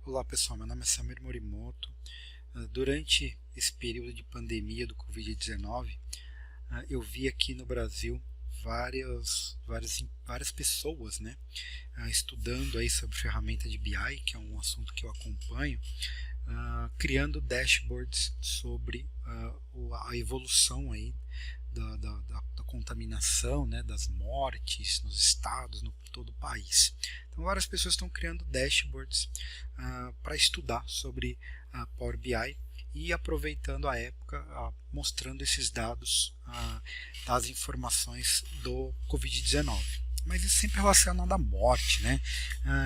Olá pessoal, meu nome é Samir Morimoto. Durante esse período de pandemia do Covid-19, eu vi aqui no Brasil várias pessoas, né, estudando aí sobre ferramenta de BI, que é um assunto que eu acompanho, criando dashboards sobre a evolução aí da contaminação, né, das mortes nos estados, no todo o país. Então, várias pessoas estão criando dashboards para estudar sobre Power BI e aproveitando a época, mostrando esses dados das informações do Covid-19. Mas isso sempre relacionado à morte, né?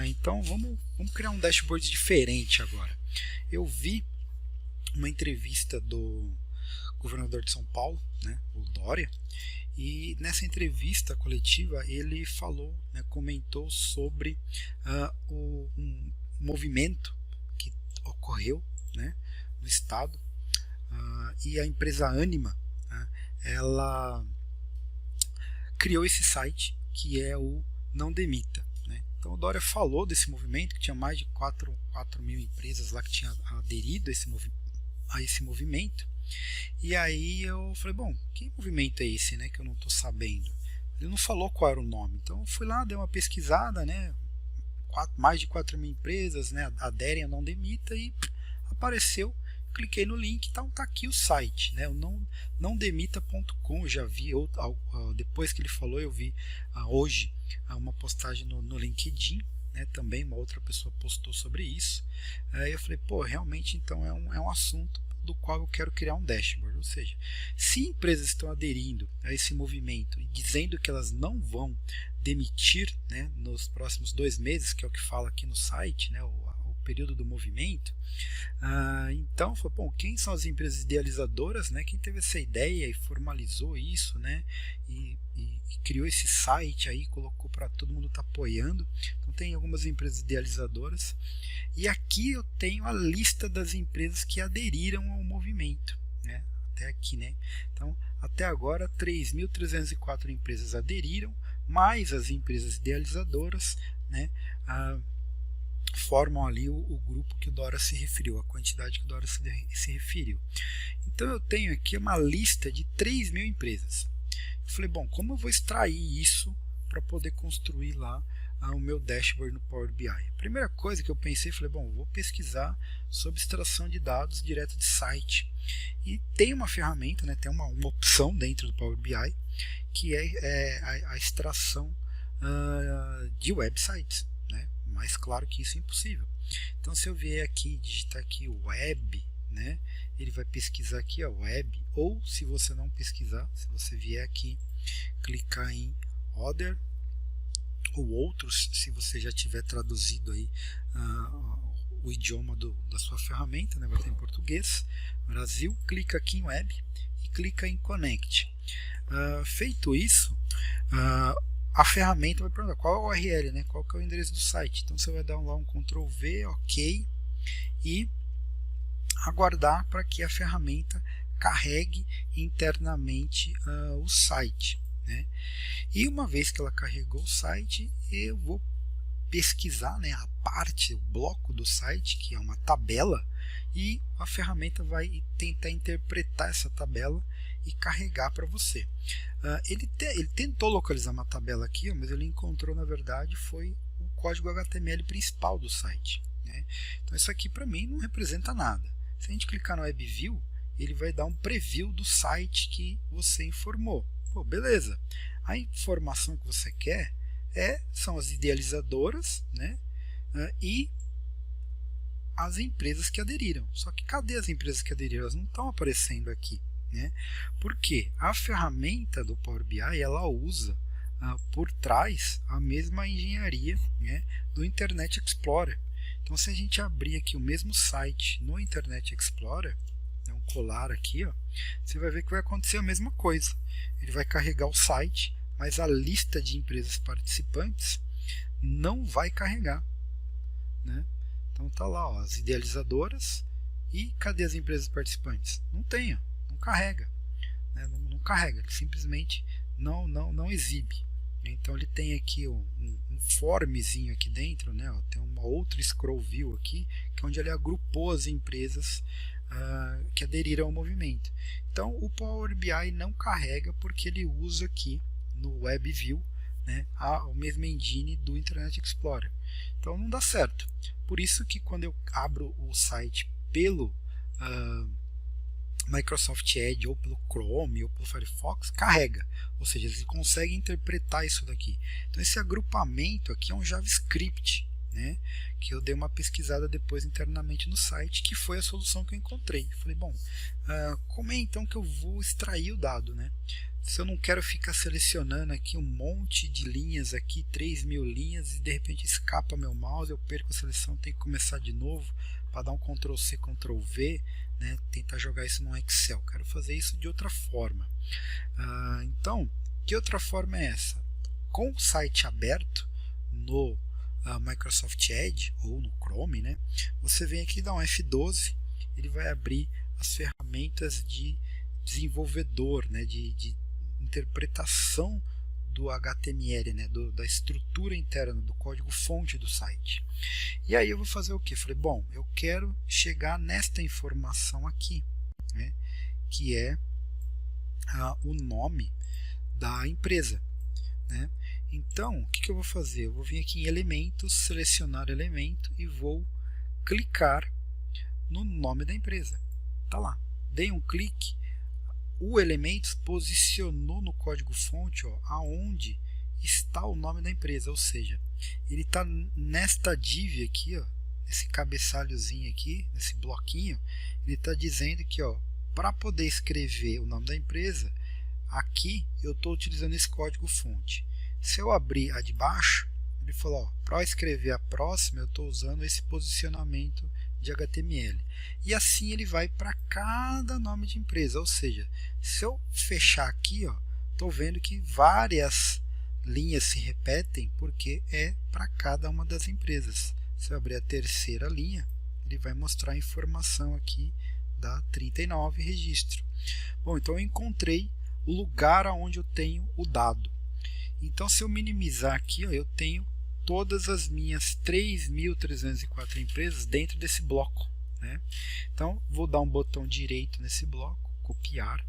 Então vamos criar um dashboard diferente agora. Eu vi uma entrevista do governador de São Paulo, né, o Dória, e nessa entrevista coletiva ele falou, né, comentou sobre um movimento que ocorreu, né, no estado, e a empresa Anima, né, ela criou esse site que é o Não Demita. Né? Então o Dória falou desse movimento, que tinha mais de 4 mil empresas lá que tinham aderido a esse movimento. E aí eu falei, bom, que movimento é esse, né, que eu não estou sabendo? Ele não falou qual era o nome, então eu fui lá, dei uma pesquisada, né, mais de 4 mil empresas, né, aderem a Não Demita e apareceu, cliquei no link, então tá aqui o site, né, o nãodemita.com. Já vi, depois que ele falou, eu vi hoje uma postagem no LinkedIn, né, também uma outra pessoa postou sobre isso. Aí eu falei, pô, realmente então é um assunto do qual eu quero criar um dashboard. Ou seja, se empresas estão aderindo a esse movimento e dizendo que elas não vão demitir, né, nos próximos 2 meses, que é o que fala aqui no site, né, o período do movimento, então foi bom, quem são as empresas idealizadoras, né, quem teve essa ideia e formalizou isso, né, e criou esse site aí, colocou para todo mundo estar apoiando. Então tem algumas empresas idealizadoras. E aqui eu tenho a lista das empresas que aderiram ao movimento, né? Até aqui, né? Então, até agora, 3.304 empresas aderiram, mais as empresas idealizadoras, né? Formam ali o grupo que o Dora se referiu, a quantidade que o Dora se referiu. Então, eu tenho aqui uma lista de 3 mil empresas. Eu falei, bom, como eu vou extrair isso para poder construir lá o meu dashboard no Power BI? A primeira coisa que eu pensei, falei, bom, vou pesquisar sobre extração de dados direto de site. E tem uma ferramenta, né, tem uma opção dentro do Power BI que é a extração de websites. Né? Mas claro que isso é impossível. Então se eu vier aqui, digitar aqui web, né, ele vai pesquisar aqui a web, ou se você não pesquisar, se você vier aqui, clicar em other ou outros, se você já tiver traduzido aí o idioma da sua ferramenta, né, vai ter em português, Brasil, clica aqui em web e clica em connect. Feito isso, a ferramenta vai perguntar qual é o URL, né, qual que é o endereço do site. Então você vai dar lá um Ctrl V, OK, e aguardar para que a ferramenta carregue internamente o site. Né? E uma vez que ela carregou o site, eu vou pesquisar, né, a parte, o bloco do site, que é uma tabela, e a ferramenta vai tentar interpretar essa tabela e carregar para você. Ele tentou localizar uma tabela aqui, mas ele encontrou, na verdade, foi o código HTML principal do site. Né? Então isso aqui para mim não representa nada. Se a gente clicar no Web View, ele vai dar um preview do site que você informou. Pô, beleza. A informação que você quer são as idealizadoras, né, e as empresas que aderiram. Só que cadê as empresas que aderiram? Elas não estão aparecendo aqui. Né? Porque a ferramenta do Power BI ela usa por trás a mesma engenharia, né, do Internet Explorer. Então se a gente abrir aqui o mesmo site no Internet Explorer, então colar aqui, ó, você vai ver que vai acontecer a mesma coisa. Ele vai carregar o site, mas a lista de empresas participantes não vai carregar. Né? Então tá lá, ó, as idealizadoras, e cadê as empresas participantes? Não tem, não carrega. Né? Não carrega, ele simplesmente não exibe. Então ele tem aqui um formzinho aqui dentro, né? Ó, tem uma outra scroll view aqui, que é onde ele agrupou as empresas que aderiram ao movimento. Então o Power BI não carrega porque ele usa aqui no WebView, né, a mesma engine do Internet Explorer. Então não dá certo. Por isso que quando eu abro o site pelo Microsoft Edge ou pelo Chrome ou pelo Firefox, carrega, ou seja, eles conseguem interpretar isso daqui. Então esse agrupamento aqui é um JavaScript, né, que eu dei uma pesquisada depois internamente no site, que foi a solução que eu encontrei. Falei, bom, como é então que eu vou extrair o dado, né? Se eu não quero ficar selecionando aqui um monte de linhas aqui, 3.000 linhas, e de repente escapa meu mouse, eu perco a seleção, tenho que começar de novo para dar um Ctrl C, Ctrl V, né, tentar jogar isso no Excel. Quero fazer isso de outra forma. Então, que outra forma é essa? Com o site aberto no Microsoft Edge ou no Chrome, né, você vem aqui e dá um F12, ele vai abrir as ferramentas de desenvolvedor, né, de interpretação do HTML, né, da estrutura interna, do código fonte do site. E aí eu vou fazer o que? Falei, bom, eu quero chegar nesta informação aqui, né, que é o nome da empresa, né? Então, o que eu vou fazer? Eu vou vir aqui em elementos, selecionar elemento e vou clicar no nome da empresa. Tá lá. Dei um clique, o Elementos posicionou no código fonte, ó, aonde está o nome da empresa, ou seja, ele está nesta div aqui, ó, nesse cabeçalhozinho aqui, nesse bloquinho, ele está dizendo que, ó, para poder escrever o nome da empresa, aqui eu estou utilizando esse código fonte. Se eu abrir a de baixo, ele falou, para escrever a próxima, eu estou usando esse posicionamento de HTML. E assim ele vai para cada nome de empresa, ou seja, se eu fechar aqui, estou vendo que várias linhas se repetem porque é para cada uma das empresas. Se eu abrir a terceira linha, ele vai mostrar a informação aqui da 39 registro. Bom, então eu encontrei o lugar onde eu tenho o dado. Então se eu minimizar aqui, eu tenho todas as minhas 3.304 empresas dentro desse bloco, né? Então vou dar um botão direito nesse bloco, copiar,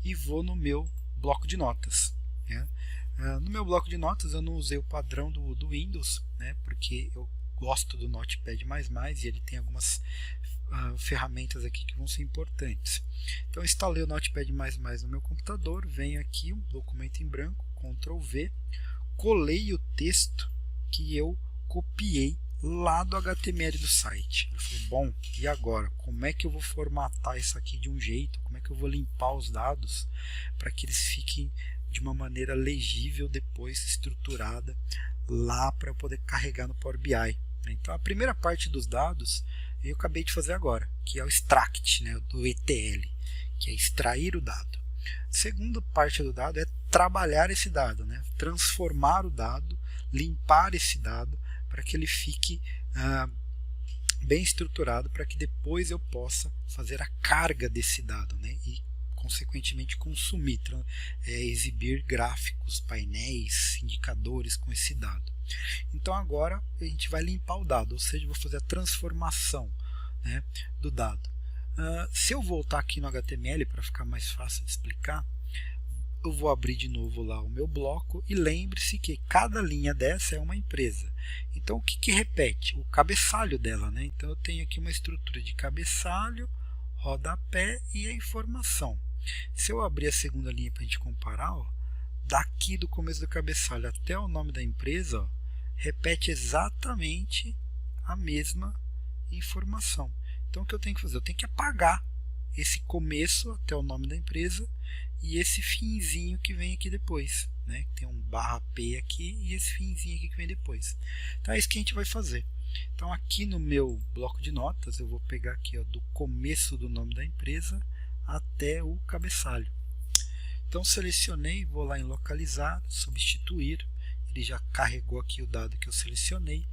e vou no meu bloco de notas, né? No meu bloco de notas eu não usei o padrão do Windows, né? Porque eu gosto do Notepad++ e ele tem algumas ferramentas aqui que vão ser importantes. Então instalei o Notepad++ no meu computador, venho aqui, um documento em branco, Ctrl V, colei o texto que eu copiei lá do HTML do site. Eu falei, bom, e agora? Como é que eu vou formatar isso aqui de um jeito? Como é que eu vou limpar os dados para que eles fiquem de uma maneira legível depois, estruturada, lá para eu poder carregar no Power BI? Então a primeira parte dos dados eu acabei de fazer agora, que é o extract, né, do ETL, que é extrair o dado. A segunda parte do dado é trabalhar esse dado, né, transformar o dado, limpar esse dado para que ele fique bem estruturado, para que depois eu possa fazer a carga desse dado, né, e consequentemente consumir, exibir gráficos, painéis, indicadores com esse dado. Então agora a gente vai limpar o dado, ou seja, vou fazer a transformação, né, do dado. Se eu voltar aqui no HTML para ficar mais fácil de explicar, eu vou abrir de novo lá o meu bloco e lembre-se que cada linha dessa é uma empresa. Então o que repete? O cabeçalho dela, né? Então eu tenho aqui uma estrutura de cabeçalho, rodapé e a informação. Se eu abrir a segunda linha para a gente comparar, daqui do começo do cabeçalho até o nome da empresa, repete exatamente a mesma informação. Então o que eu tenho que fazer? Eu tenho que apagar esse começo até o nome da empresa e esse finzinho que vem aqui depois, né? Tem um /p aqui e esse finzinho aqui que vem depois. Então é isso que a gente vai fazer. Então aqui no meu bloco de notas eu vou pegar aqui, do começo do nome da empresa até o cabeçalho. Então selecionei, vou lá em localizar, substituir, ele já carregou aqui o dado que eu selecionei,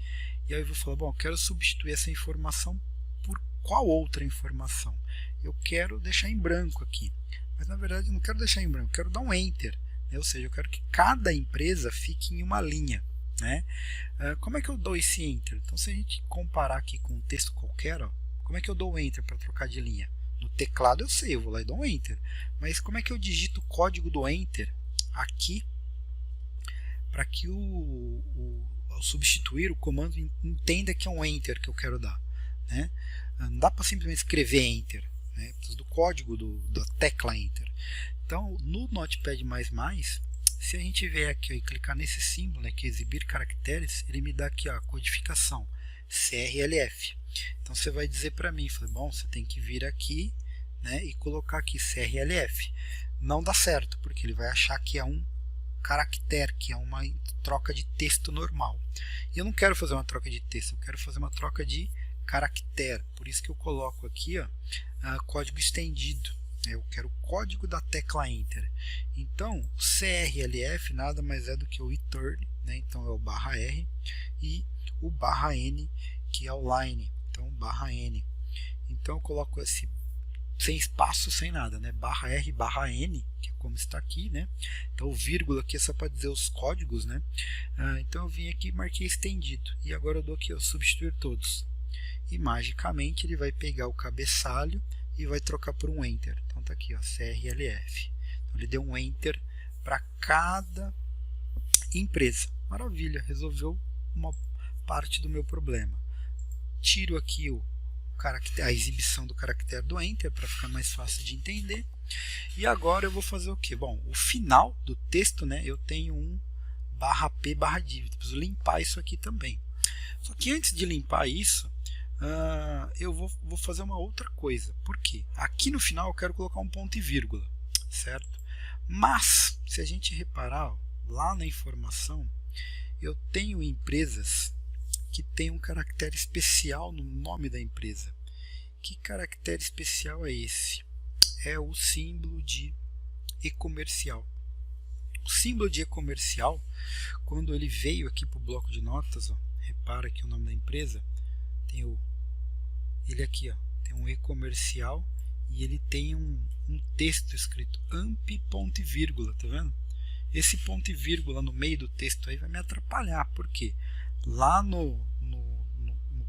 e aí eu vou falar, bom, eu quero substituir essa informação por qual outra informação? Eu quero deixar em branco aqui, mas na verdade eu não quero deixar em branco, eu quero dar um Enter, né? Ou seja, eu quero que cada empresa fique em uma linha, né? Como é que eu dou esse Enter? Então, se a gente comparar aqui com um texto qualquer, ó, como é que eu dou o Enter para trocar de linha? No teclado eu sei, eu vou lá e dou um Enter. Mas como é que eu digito o código do Enter aqui para que ao substituir o comando entenda que é um Enter que eu quero dar, né? Não dá para simplesmente escrever Enter, né? Preciso do código da tecla Enter. Então, no Notepad++, se a gente vier aqui ó, e clicar nesse símbolo, né, que é exibir caracteres, ele me dá aqui ó, a codificação CRLF. Então você vai dizer para mim, bom, você tem que vir aqui, né, e colocar aqui CRLF. Não dá certo, porque ele vai achar que é um caractere, que é uma troca de texto normal. E eu não quero fazer uma troca de texto, eu quero fazer uma troca de caractere. Por isso que eu coloco aqui ó, código estendido. Eu quero o código da tecla Enter. Então, o CRLF nada mais é do que o return, né? Então é o /R, e o /N, que é o line. Então, /N. Então eu coloco esse sem espaço, sem nada, né? /R, /N, que é como está aqui, né? Então o vírgula aqui é só para dizer os códigos, né? Então eu vim aqui e marquei estendido. E agora eu dou aqui, ó, substituir todos. E magicamente ele vai pegar o cabeçalho e vai trocar por um Enter. Então tá aqui, ó, CRLF. Então ele deu um Enter para cada empresa. Maravilha, resolveu uma parte do meu problema. Tiro aqui a exibição do caractere do Enter para ficar mais fácil de entender. E agora eu vou fazer o que? Bom, o final do texto, né, eu tenho um /p/div. Preciso limpar isso aqui também. Só que antes de limpar isso, eu vou fazer uma outra coisa. Por quê? Aqui no final eu quero colocar um ponto e vírgula, certo? Mas, se a gente reparar, ó, lá na informação, eu tenho empresas que tem um caractere especial no nome da empresa. Que caractere especial é esse? É o símbolo de e-comercial. O símbolo de e-comercial, quando ele veio aqui para o bloco de notas, ó, repara que o nome da empresa tem ele aqui, ó, tem um e-comercial e ele tem um texto escrito AMP ponto e vírgula, tá vendo? Esse ponto e vírgula no meio do texto aí vai me atrapalhar, por quê? Lá no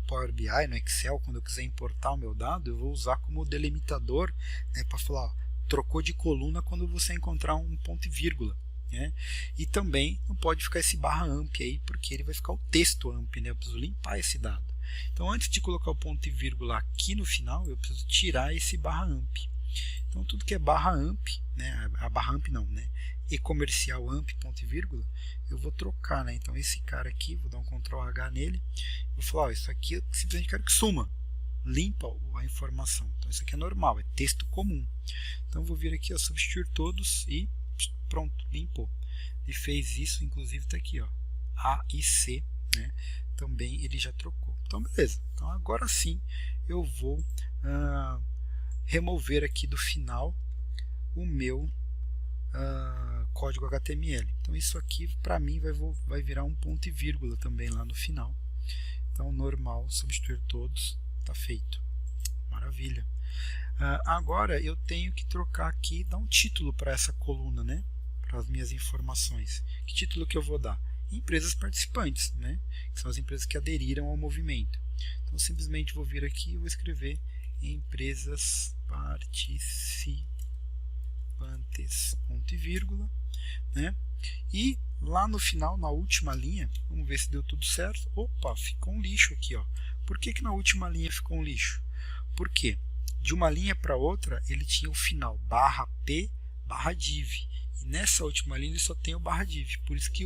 Power BI, no Excel, quando eu quiser importar o meu dado, eu vou usar como delimitador, né, para falar, ó, trocou de coluna quando você encontrar um ponto e vírgula, né? E também não pode ficar esse /amp aí, porque ele vai ficar o texto amp, né? Eu preciso limpar esse dado. Então, antes de colocar o ponto e vírgula aqui no final, eu preciso tirar esse /amp. Então, tudo que é /amp, né, a /amp não, né, e-comercial amp, ponto e vírgula, eu vou trocar, né? Então, esse cara aqui, vou dar um Ctrl H nele, vou falar, ó, isso aqui eu simplesmente quero que suma, limpa a informação. Então, isso aqui é normal, é texto comum. Então, vou vir aqui, ó, substituir todos e pronto, limpou. Ele fez isso, inclusive está aqui, ó, A e C, né? Também ele já trocou. Então, beleza. Então, agora sim eu vou remover aqui do final o meu código HTML. Então, isso aqui para mim vai virar um ponto e vírgula também lá no final. Então, normal, substituir todos, está feito. Maravilha. Agora eu tenho que trocar aqui, dar um título para essa coluna, né? Para as minhas informações. Que título que eu vou dar? Empresas participantes, né? Que são as empresas que aderiram ao movimento. Então, simplesmente vou vir aqui e vou escrever empresas participantes, ponto e vírgula, né? E lá no final, na última linha, vamos ver se deu tudo certo. Opa, ficou um lixo aqui, ó. Por que na última linha ficou um lixo? Por quê? De uma linha para outra, ele tinha o final /p /div. E nessa última linha ele só tem o /div. Por isso que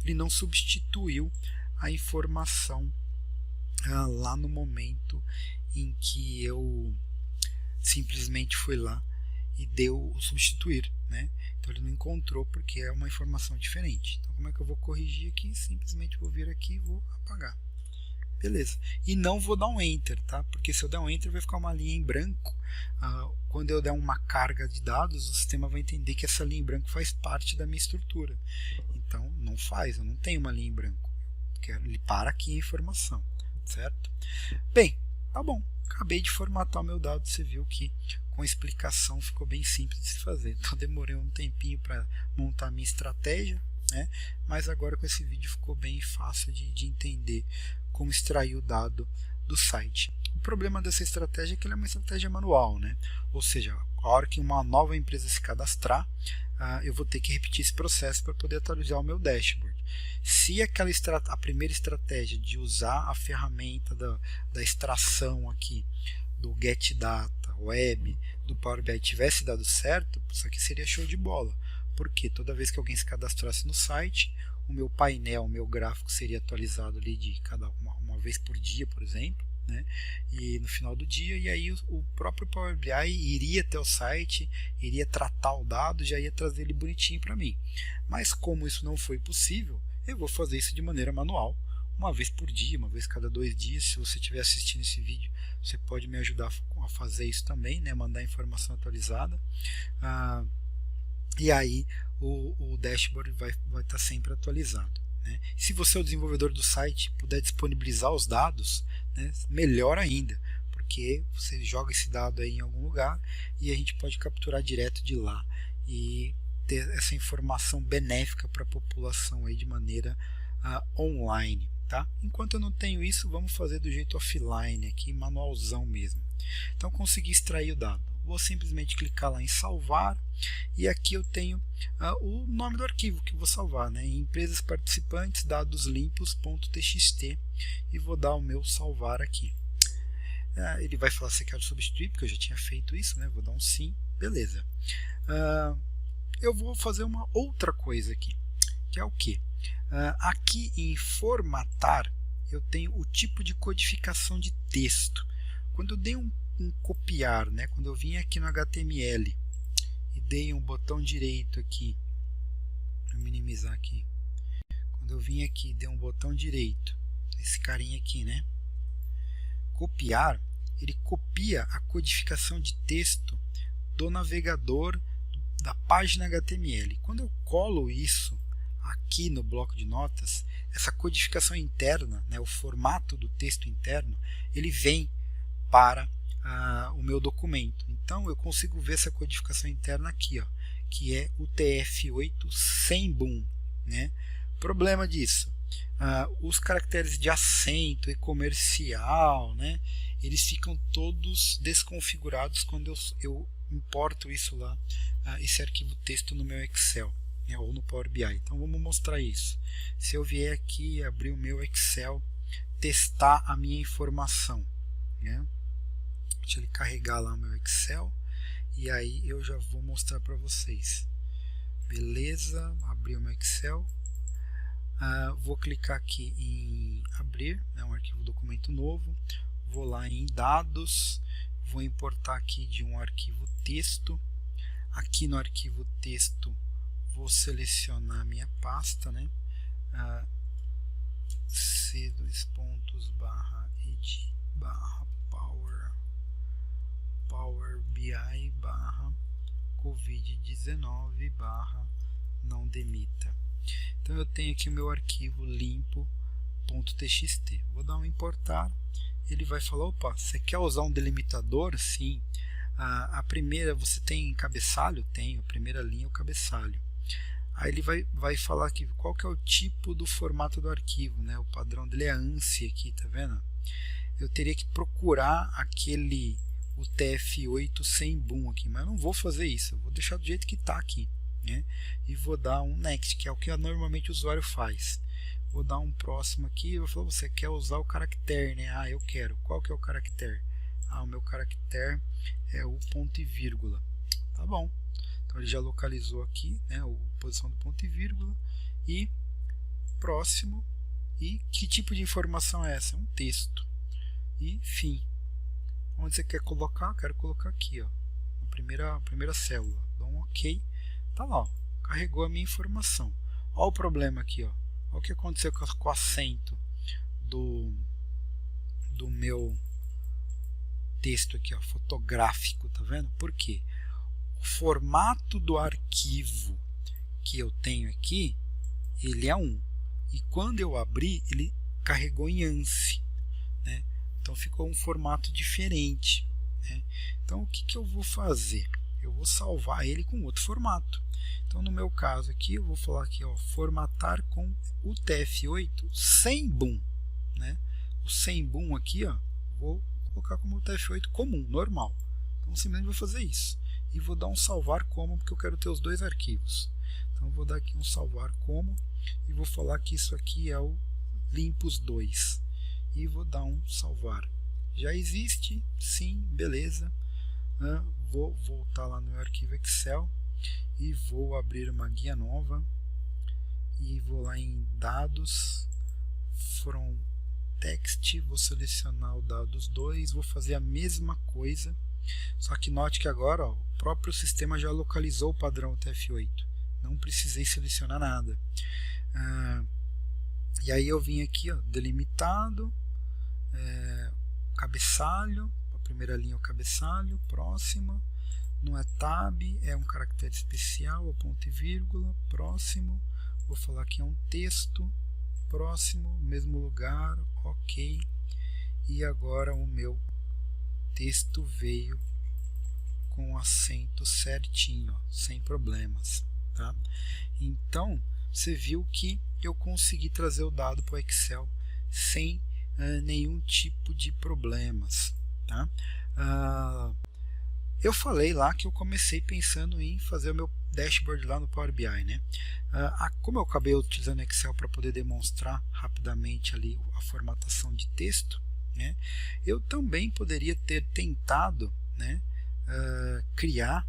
ele não substituiu a informação lá no momento em que eu simplesmente fui lá e deu o substituir, né? Então ele não encontrou porque é uma informação diferente. Então como é que eu vou corrigir aqui? Simplesmente vou vir aqui e vou apagar. Beleza. E não vou dar um Enter, tá? Porque se eu der um Enter vai ficar uma linha em branco. Quando eu der uma carga de dados, o sistema vai entender que essa linha em branco faz parte da minha estrutura. Então não faz, eu não tenho uma linha em branco. Ele para aqui a informação, certo? Bem, tá bom. Acabei de formatar o meu dado, você viu que com a explicação ficou bem simples de se fazer. Então demorei um tempinho para montar a minha estratégia, né? Mas agora com esse vídeo ficou bem fácil de entender como extrair o dado do site. O problema dessa estratégia é que ela é uma estratégia manual, né? Ou seja, a hora que uma nova empresa se cadastrar, eu vou ter que repetir esse processo para poder atualizar o meu dashboard. Se a primeira estratégia de usar a ferramenta da extração aqui do Get Data Web do Power BI tivesse dado certo, isso aqui seria show de bola, porque toda vez que alguém se cadastrasse no site, o meu painel, o meu gráfico seria atualizado ali de uma vez por dia, por exemplo, né? E no final do dia, e aí o próprio Power BI iria até o site, iria tratar o dado, já ia trazer ele bonitinho para mim. Mas como isso não foi possível, eu vou fazer isso de maneira manual, uma vez por dia, uma vez cada 2 dias. Se você estiver assistindo esse vídeo, você pode me ajudar a fazer isso também, né? Mandar informação atualizada. E aí o dashboard vai estar sempre atualizado, né? Se você é o desenvolvedor do site, puder disponibilizar os dados, né, melhor ainda, porque você joga esse dado aí em algum lugar e a gente pode capturar direto de lá e ter essa informação benéfica para a população aí de maneira online. Tá? Enquanto eu não tenho isso, vamos fazer do jeito offline, aqui manualzão mesmo. Então consegui extrair o dado. Vou simplesmente clicar lá em salvar e aqui eu tenho o nome do arquivo que eu vou salvar, né? Empresas participantes, dados limpos.txt, e vou dar o meu salvar aqui. Ele vai falar se quer substituir, porque eu já tinha feito isso, né? Vou dar um sim, beleza. Eu vou fazer uma outra coisa aqui, que é o que? Aqui em formatar eu tenho o tipo de codificação de texto. Quando eu dei um copiar, né, quando eu vim aqui no HTML e dei um botão direito aqui, vou minimizar aqui, quando eu vim aqui e dei um botão direito, esse carinha aqui, né, copiar, ele copia a codificação de texto do navegador da página HTML. Quando eu colo isso aqui no bloco de notas, essa codificação interna, né, o formato do texto interno, ele vem para o meu documento. Então eu consigo ver essa codificação interna aqui, ó, que é o TF8 sem boom, né? Problema disso, os caracteres de acento e comercial, né, eles ficam todos desconfigurados quando eu importo isso lá, esse arquivo texto no meu Excel, né, ou no Power BI. Então vamos mostrar isso. Se eu vier aqui abrir o meu Excel, testar a minha informação, né? Deixa ele carregar lá o meu Excel e aí eu já vou mostrar para vocês. Beleza, abri o meu Excel. Vou clicar aqui em abrir, né, um arquivo documento novo. Vou lá em dados, vou importar aqui de um arquivo texto. Aqui no arquivo texto vou selecionar a minha pasta, né? C2.ed Power BI Covid-19 não demita. Então eu tenho aqui o meu arquivo limpo.txt. Vou dar um importar. Ele vai falar, opa, você quer usar um delimitador? Sim. A primeira, você tem cabeçalho? Tenho. A primeira linha é o cabeçalho. Aí ele vai falar aqui qual que é o tipo do formato do arquivo, né? O padrão dele é ANSI aqui, tá vendo? Eu teria que procurar o TF8 sem boom aqui, mas eu não vou fazer isso, eu vou deixar do jeito que está aqui, né? E vou dar um next, que é o que normalmente o usuário faz. Vou dar um próximo aqui, eu vou falar, você quer usar o caractere, né? Eu quero. Qual que é o caractere? O meu caractere é o ponto e vírgula. Tá bom. Então ele já localizou aqui, né, a posição do ponto e vírgula. E próximo. E que tipo de informação é essa? É um texto. E fim. Onde você quer colocar? Quero colocar aqui, ó, na primeira célula. Dá um OK. Tá lá, ó, carregou a minha informação. Olha o problema aqui, ó. Olha o que aconteceu com o acento do meu texto aqui, ó, fotográfico, tá vendo? Por quê? O formato do arquivo que eu tenho aqui, ele é 1. E quando eu abri, ele carregou em ANSI, né? Então ficou um formato diferente, né? Então o que eu vou fazer? Eu vou salvar ele com outro formato. Então no meu caso aqui eu vou falar aqui, ó, formatar com UTF-8 sem boom, né? O sem boom aqui, ó, vou colocar como UTF-8 comum, normal. Então simplesmente vou fazer isso e vou dar um salvar como, porque eu quero ter os dois arquivos. Então eu vou dar aqui um salvar como e vou falar que isso aqui é o limpos 2 e vou dar um salvar. Já existe? Sim, beleza. Vou voltar lá no meu arquivo Excel e vou abrir uma guia nova e vou lá em dados, from text, vou selecionar o dados 2, vou fazer a mesma coisa, só que note que agora, ó, o próprio sistema já localizou o padrão UTF-8, não precisei selecionar nada. E aí eu vim aqui, ó, delimitado, cabeçalho, a primeira linha é o cabeçalho, próxima, não é tab, é um caractere especial, é ponto e vírgula, próximo, vou falar que é um texto, próximo, mesmo lugar, ok, e agora o meu texto veio com o acento certinho, ó, sem problemas, tá? Então, você viu que eu consegui trazer o dado para o Excel sem nenhum tipo de problemas, tá? Eu falei lá que eu comecei pensando em fazer o meu dashboard lá no Power BI, né? Como eu acabei utilizando Excel para poder demonstrar rapidamente ali a formatação de texto, né? Eu também poderia ter tentado, né, criar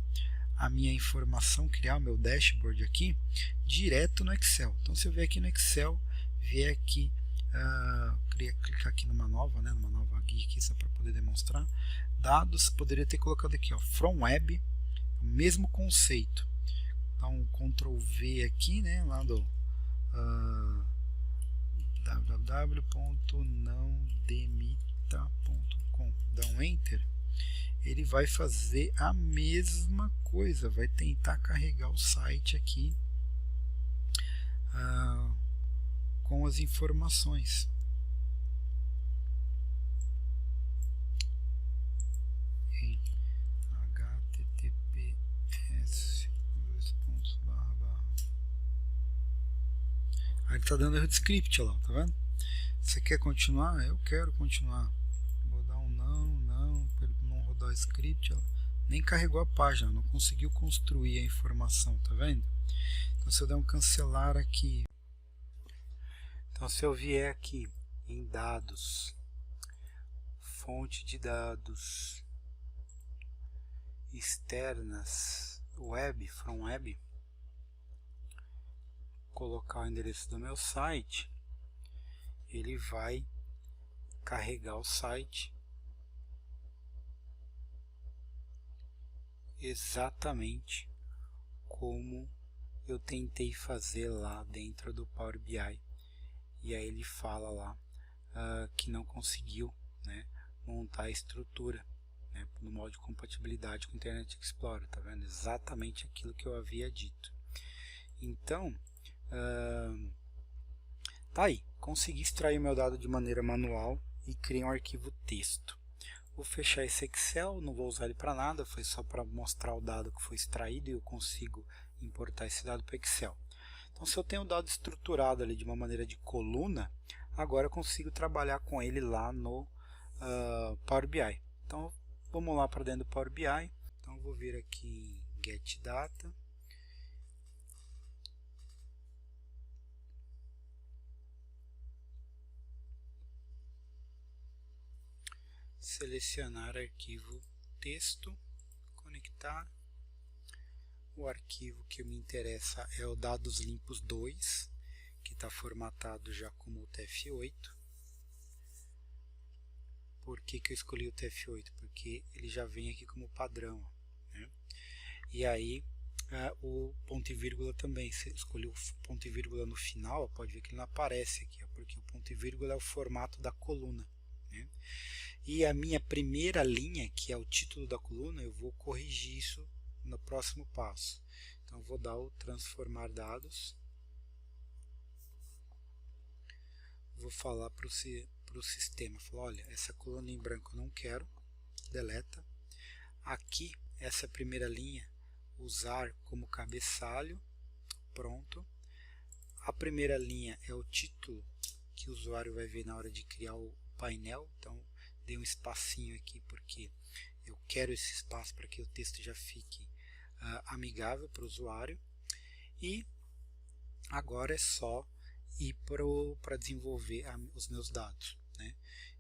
a minha informação, criar o meu dashboard aqui direto no Excel. Então, se eu vier aqui no Excel, vier aqui, clicar aqui numa nova guia aqui só para poder demonstrar dados, poderia ter colocado aqui, ó, from web, o mesmo conceito. Então, Ctrl V aqui, né, lá do www.nãodemita.com, dá um enter, ele vai fazer a mesma coisa, vai tentar carregar o site aqui com as informações. https Aí ele está dando erro de script, olha lá, tá vendo? Você quer continuar? Eu quero continuar. Vou dar um não, para ele não rodar o script. Ó. Nem carregou a página, não conseguiu construir a informação, tá vendo? Então se eu der um cancelar aqui. Então se eu vier aqui em dados, fonte de dados externas, web, from web, colocar o endereço do meu site, ele vai carregar o site exatamente como eu tentei fazer lá dentro do Power BI, e aí ele fala lá que não conseguiu, né, montar a estrutura, né, no modo de compatibilidade com o Internet Explorer, tá vendo? Exatamente aquilo que eu havia dito. Então, tá aí, consegui extrair meu dado de maneira manual e criei um arquivo texto. Vou fechar esse Excel, não vou usar ele para nada, foi só para mostrar o dado que foi extraído e eu consigo importar esse dado para o Excel. Então, se eu tenho o dado estruturado ali de uma maneira de coluna, agora eu consigo trabalhar com ele lá no Power BI. Então, vamos lá para dentro do Power BI. Então, eu vou vir aqui em Get Data. Selecionar arquivo texto, conectar. O arquivo que me interessa é o dados limpos 2, que está formatado já como UTF-8. Por que eu escolhi o UTF-8? Porque ele já vem aqui como padrão, né? E aí o ponto e vírgula também, se escolher o ponto e vírgula no final, pode ver que ele não aparece aqui, porque o ponto e vírgula é o formato da coluna, né? E a minha primeira linha, que é o título da coluna, eu vou corrigir isso no próximo passo. Então eu vou dar o transformar dados, vou falar para o sistema, falar, olha, essa coluna em branco eu não quero, deleta, aqui, essa primeira linha, usar como cabeçalho, pronto. A primeira linha é o título que o usuário vai ver na hora de criar o painel, então dei um espacinho aqui porque eu quero esse espaço para que o texto já fique amigável para o usuário. E agora é só ir para desenvolver os meus dados, né?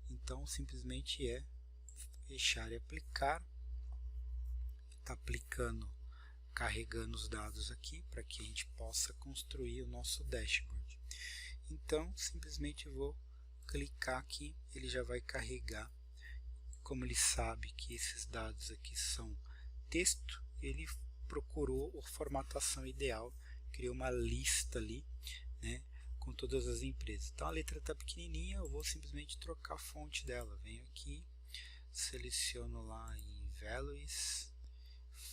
Então simplesmente é fechar e aplicar. Está aplicando, carregando os dados aqui para que a gente possa construir o nosso dashboard. Então simplesmente vou clicar aqui, ele já vai carregar. Como ele sabe que esses dados aqui são texto, ele procurou a formatação ideal, criou uma lista ali, né, com todas as empresas. Então a letra está pequenininha, eu vou simplesmente trocar a fonte dela. Venho aqui, seleciono lá em Values,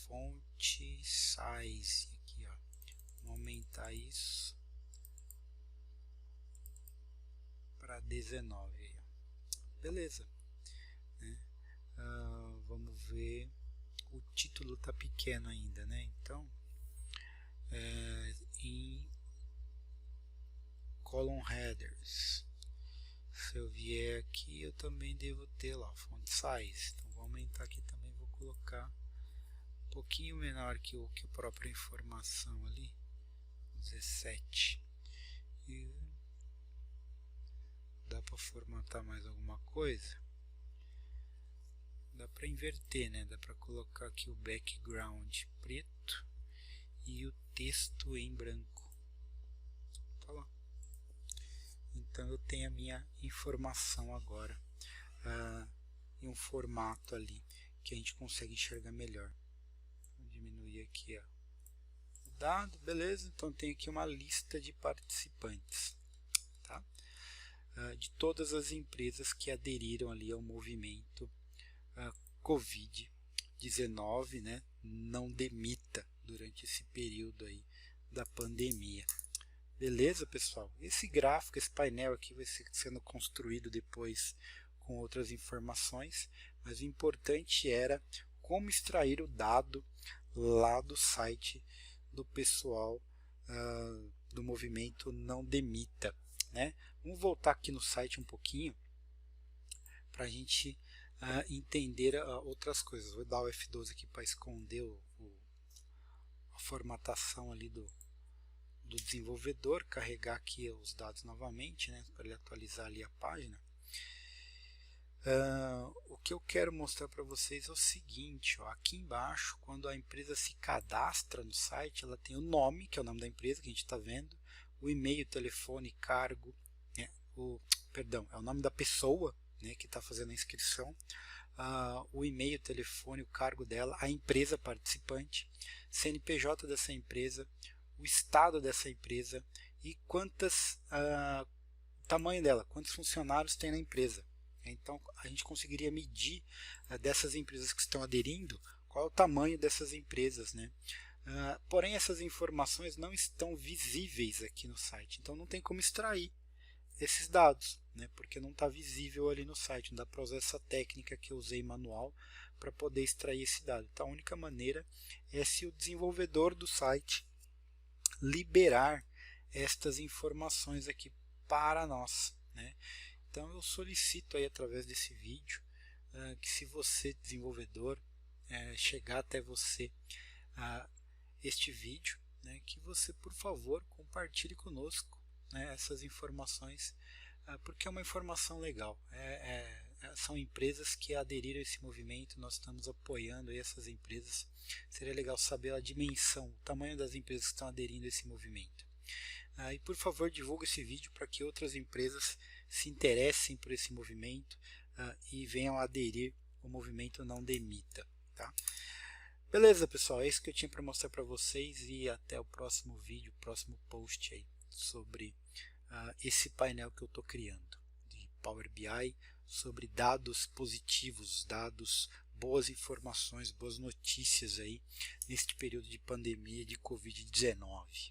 fonte, size, aqui ó, vou aumentar isso para 19 aí, ó. Beleza, né? Vamos ver, o título está pequeno ainda, né? Então em column headers, se eu vier aqui eu também devo ter lá font size, então vou aumentar aqui também, vou colocar um pouquinho menor que a própria informação ali, 17, e dá para formatar mais alguma coisa, dá para inverter, né? Dá para colocar aqui o background preto e o texto em branco, tá lá. Então eu tenho a minha informação agora em um formato ali que a gente consegue enxergar melhor. Vou diminuir aqui ó, o dado, beleza? Então tem aqui uma lista de participantes, tá? De todas as empresas que aderiram ali ao movimento Covid-19, né? Não demita durante esse período aí da pandemia. Beleza, pessoal? Esse gráfico, esse painel aqui vai ser sendo construído depois com outras informações, mas o importante era como extrair o dado lá do site do pessoal do movimento Não Demita, né? Vamos voltar aqui no site um pouquinho para a gente entender outras coisas. Vou dar o F12 aqui para esconder a formatação ali do desenvolvedor, carregar aqui os dados novamente, né, para ele atualizar ali a página. O que eu quero mostrar para vocês é o seguinte, ó, aqui embaixo, quando a empresa se cadastra no site, ela tem o nome, que é o nome da empresa que a gente está vendo, o e-mail, telefone, cargo, né, é o nome da pessoa, né, que está fazendo a inscrição, o e-mail, telefone, o cargo dela, a empresa participante, CNPJ dessa empresa, o estado dessa empresa e o tamanho dela, quantos funcionários tem na empresa. Então a gente conseguiria medir dessas empresas que estão aderindo, qual é o tamanho dessas empresas, né? Porém essas informações não estão visíveis aqui no site, então não tem como extrair esses dados, né? Porque não está visível ali no site, não dá para usar essa técnica que eu usei manual para poder extrair esse dado. Então a única maneira é se o desenvolvedor do site liberar estas informações aqui para nós, né? Então eu solicito aí através desse vídeo que se você desenvolvedor chegar até você este vídeo, né, que você por favor compartilhe conosco, né, essas informações, porque é uma informação legal. São empresas que aderiram a esse movimento, nós estamos apoiando aí essas empresas. Seria legal saber a dimensão, o tamanho das empresas que estão aderindo a esse movimento. E por favor divulgue esse vídeo para que outras empresas se interessem por esse movimento e venham a aderir ao movimento Não Demita. Tá? Beleza, pessoal, é isso que eu tinha para mostrar para vocês e até o próximo vídeo, próximo post aí sobre esse painel que eu estou criando de Power BI sobre dados positivos, dados, boas informações, boas notícias aí neste período de pandemia de Covid-19.